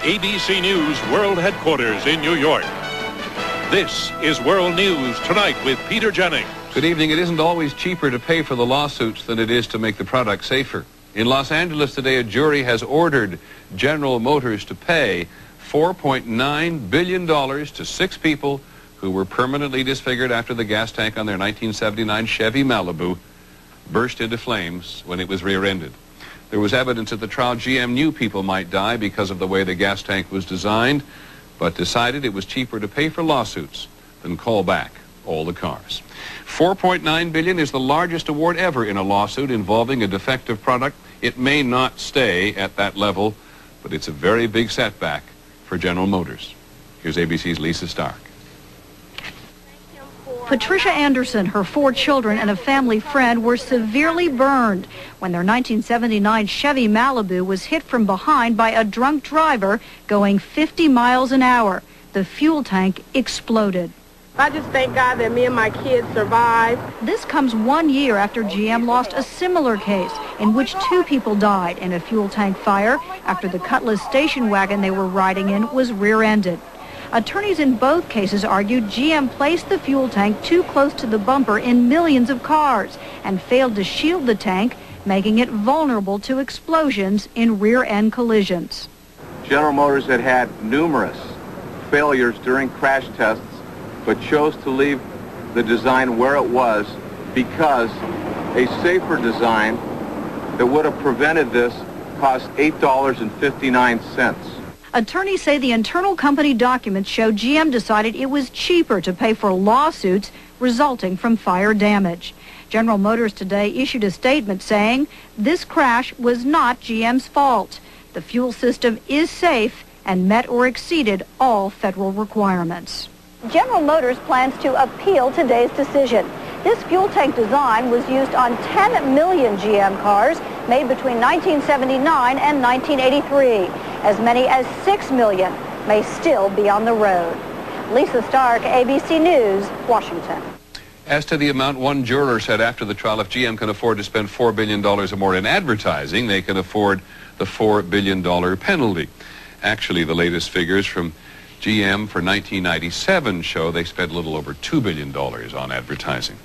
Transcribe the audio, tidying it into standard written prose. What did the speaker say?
ABC News World Headquarters in New York. This is World News Tonight with Peter Jennings. Good evening. It isn't always cheaper to pay for the lawsuits than it is to make the product safer. In Los Angeles today, a jury has ordered General Motors to pay $4.9 billion to 6 people who were permanently disfigured after the gas tank on their 1979 Chevy Malibu burst into flames when it was rear-ended. There was evidence at the trial GM knew people might die because of the way the gas tank was designed, but decided it was cheaper to pay for lawsuits than call back all the cars. $4.9 billion is the largest award ever in a lawsuit involving a defective product. It may not stay at that level, but it's a very big setback for General Motors. Here's ABC's Lisa Stark. Patricia Anderson, her 4 children, and a family friend were severely burned when their 1979 Chevy Malibu was hit from behind by a drunk driver going 50 miles an hour. The fuel tank exploded. I just thank God that me and my kids survived. This comes 1 year after GM lost a similar case in which 2 people died in a fuel tank fire after the Cutlass station wagon they were riding in was rear-ended. Attorneys in both cases argued GM placed the fuel tank too close to the bumper in millions of cars and failed to shield the tank, making it vulnerable to explosions in rear-end collisions. General Motors had numerous failures during crash tests, but chose to leave the design where it was because a safer design that would have prevented this cost $8.59. Attorneys say the internal company documents show GM decided it was cheaper to pay for lawsuits resulting from fire damage. General Motors today issued a statement saying this crash was not GM's fault. The fuel system is safe and met or exceeded all federal requirements. General Motors plans to appeal today's decision. This fuel tank design was used on 10 million GM cars made between 1979 and 1983. As many as 6 million may still be on the road. Lisa Stark, ABC News, Washington. As to the amount, one juror said after the trial, if GM can afford to spend $4 billion or more in advertising, they can afford the $4 billion penalty. Actually, the latest figures from GM for 1997 show they spent a little over $2 billion on advertising.